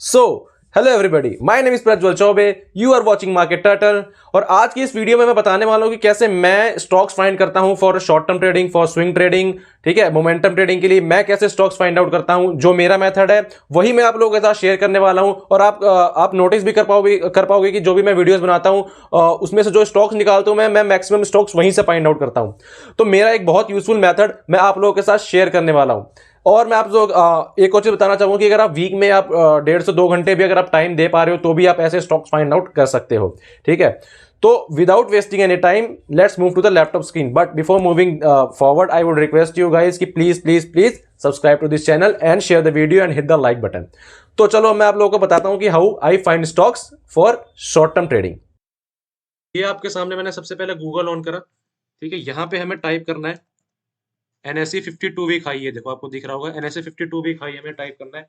So hello everybody, my name is Prajwal Choubey, you are watching Market Turtle. और आज की इस वीडियो में मैं बताने वाला हूं कि कैसे मैं स्टॉक्स फाइंड करता हूं for short term trading, for swing trading, ठीक है, मोमेंटम ट्रेडिंग के लिए मैं कैसे स्टॉक्स फाइंड आउट करता हूं। जो मेरा मेथड है वही मैं आप लोगों के साथ शेयर करने वाला हूं। और आप नोटिस भी कर पाओगे कि जो भी मैं वीडियोस बनाता हूं उसमें से जो स्टॉक्स निकालता हूं मैं मैक्सिमम स्टॉक्स वहीं से फाइंड आउट करता हूं। तो मेरा एक बहुत यूजफुल मेथड मैं आप लोगों के साथ शेयर करने वाला हूं। और मैं आप लोग एक और चीज बताना चाहूंगा कि अगर आप वीक में आप 1.5 से 2 घंटे भी अगर आप टाइम दे पा रहे हो तो भी आप ऐसे स्टॉक्स फाइंड आउट कर सकते हो, ठीक है। तो without wasting any time let's move to the laptop screen. But before moving forward I would request you guys कि please please please subscribe to this channel and share the video and hit the like button. तो चलो मैं आप लोगों को बताता हूं कि how I find stocks for short term trading. ये आपके सामने मैंने सबसे पहले गूगल ऑन करा, ठीक है। यहां पे हमें टाइप करना है NSE 52 वीक हाई। ये देखो आपको दिख रहा होगा NSE 52 वीक हाई हमें टाइप करना है।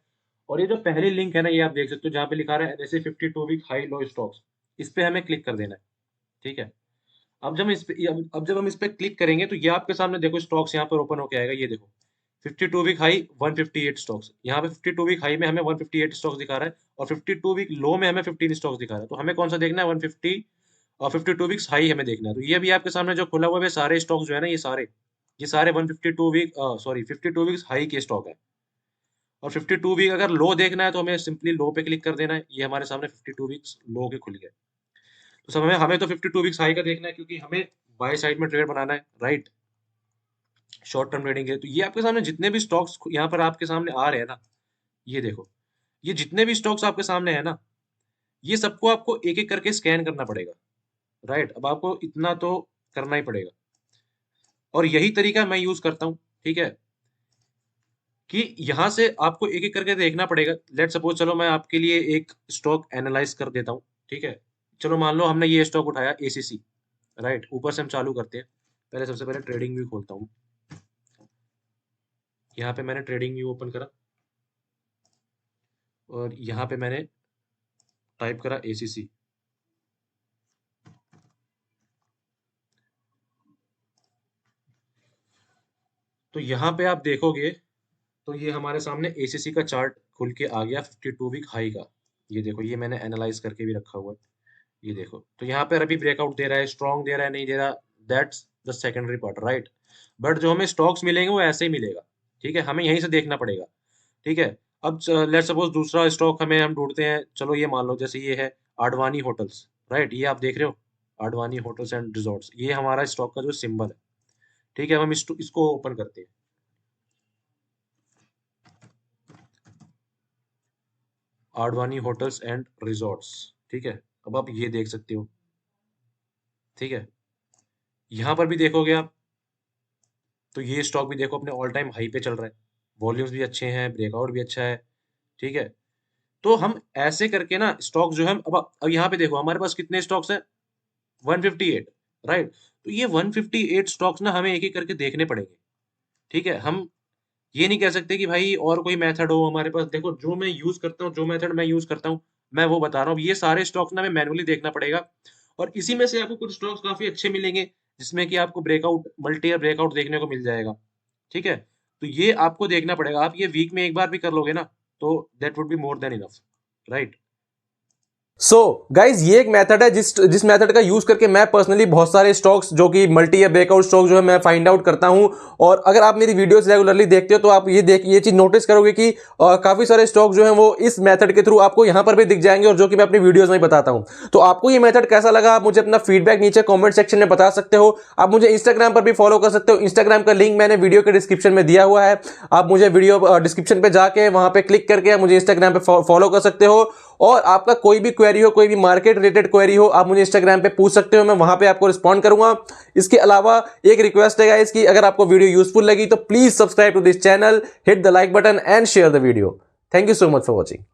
और ये जो पहली लिंक है ना, ये आप देख सकते हो जहां पे लिखा रहा है NSE 52 week high low stocks, इस पे हमें क्लिक कर देना है, ठीक है। अब जब हम इस पे क्लिक करेंगे तो ये आपके सामने देखो स्टॉक्स यहाँ पर ओपन होके आएगा। ये देखो 52 वीक हाई 158 स्टॉक्स, यहाँ पे 52 वीक हाई में हमें 158 स्टॉक्स दिखा रहा है और 52 वीक लो में हमें 15 स्टॉक्स दिखा रहा है। तो हमें कौन सा देखना है? 150 और 52 वीक्स हाई हमें देखना है। तो ये भी आपके सामने जो खुला हुआ है सारे स्टॉक्स जो है ना, ये सारे 52 वीक्स हाई के स्टॉक है। और 52 वीक अगर लो देखना है तो हमें सिंपली लो पे क्लिक कर देना है। ये हमारे सामने 52 वीक्स लो के खुल गए। तो सब हमें तो 52 वीक्स हाई का देखना है क्योंकि हमें बाय साइड में ट्रेड बनाना है, राइट, शॉर्ट टर्म ट्रेडिंग है। तो ये आपके सामने जितने भी स्टॉक्स यहाँ पर आपके सामने आ रहे हैं ना, ये देखो, ये जितने भी स्टॉक्स आपके सामने है ना, ये सबको आपको एक एक करके स्कैन करना पड़ेगा, राइट। अब आपको इतना तो करना ही पड़ेगा और यही तरीका मैं यूज करता हूँ, ठीक है, कि यहां से आपको एक एक करके देखना पड़ेगा। लेट सपोज, चलो मैं आपके लिए एक स्टॉक एनालाइज कर देता हूँ, ठीक है। चलो मान लो हमने ये स्टॉक उठाया ACC, राइट। ऊपर से हम चालू करते हैं। पहले सबसे पहले ट्रेडिंग व्यू खोलता हूँ। यहाँ पे मैंने ट्रेडिंग व्यू ओपन करा और यहाँ पे मैंने टाइप करा ACC। तो यहाँ पे आप देखोगे तो ये हमारे सामने ACC का चार्ट खुल के आ गया 52 वीक हाई का। ये देखो, ये मैंने एनालाइज करके भी रखा हुआ है। ये देखो, तो यहाँ पर अभी ब्रेकआउट दे रहा है, स्ट्रॉन्ग दे रहा है, नहीं दे रहा, that's the secondary part, right. But जो हमें स्टॉक्स मिलेंगे वो ऐसे ही मिलेगा, ठीक है। हमें यहीं से देखना पड़ेगा, ठीक है। अब लेट सपोज दूसरा स्टॉक हम ढूंढते हैं। चलो ये मान लो जैसे ये है आडवाणी होटल्स, राइट। ये आप देख रहे हो आडवाणी होटल्स एंड रिजॉर्ट्स, ये हमारा स्टॉक का जो सिंबल है, ठीक है। अब हम इसको ओपन करते हैं। आडवाणी होटल्स एंड रिजॉर्ट्स, ठीक है। अब आप ये देख सकते हो, ठीक है। यहाँ पर भी देखोगे आप तो ये स्टॉक भी देखो अपने ऑल टाइम हाई पे चल रहा है, वॉल्यूम्स भी अच्छे हैं, ब्रेकआउट भी अच्छा है, ठीक है। तो हम ऐसे करके ना स्टॉक जो है, अब यहाँ पे देखो हमारे पास कितने स्टॉक्स हैं? 158, राइट। तो ये 158 स्टॉक्स ना हमें एक एक करके देखने पड़ेंगे, ठीक है। हम ये नहीं कह सकते कि भाई और कोई मेथड हो हमारे पास। देखो जो मैं यूज करता हूँ, जो मेथड मैं यूज करता हूँ मैं वो बता रहा हूँ। ये सारे स्टॉक्स ना हमें मैनुअली देखना पड़ेगा और इसी में से आपको कुछ स्टॉक्स काफी अच्छे मिलेंगे जिसमें कि आपको ब्रेकआउट, मल्टी ईयर ब्रेकआउट देखने को मिल जाएगा, ठीक है। तो ये आपको देखना पड़ेगा। आप ये वीक में एक बार भी कर लोगे ना तो that would be more than enough, right. So guys, ये एक मेथड है जिस मेथड का यूज करके मैं पर्सनली बहुत सारे स्टॉक्स जो कि मल्टी या ब्रेकआउट स्टॉक जो है मैं फाइंड आउट करता हूं। और अगर आप मेरी वीडियोस रेगुलरली देखते हो तो आप ये चीज नोटिस करोगे कि काफी सारे स्टॉक जो हैं वो इस मेथड के थ्रू आपको यहां पर भी दिख जाएंगे और जो कि मैं अपनी वीडियोस में बताता हूं। तो आपको ये मेथड कैसा लगा आप मुझे अपना फीडबैक नीचे कॉमेंट सेक्शन में बता सकते हो। आप मुझे इंस्टाग्राम पर भी फॉलो कर सकते हो। इंस्टाग्राम का लिंक मैंने वीडियो के डिस्क्रिप्शन में दिया हुआ है। आप मुझे वीडियो डिस्क्रिप्शन पे जाके वहां पे क्लिक करके मुझे इंस्टाग्राम पे फॉलो कर सकते हो। और आपका कोई भी क्वेरी हो, कोई भी मार्केट रिलेटेड क्वेरी हो, आप मुझे इंस्टाग्राम पे पूछ सकते हो, मैं वहां पे आपको रिस्पॉन्ड करूंगा। इसके अलावा एक रिक्वेस्ट है गाइस कि अगर आपको वीडियो यूजफुल लगी तो please subscribe to this channel, hit the like button and share the video. Thank you so much for watching.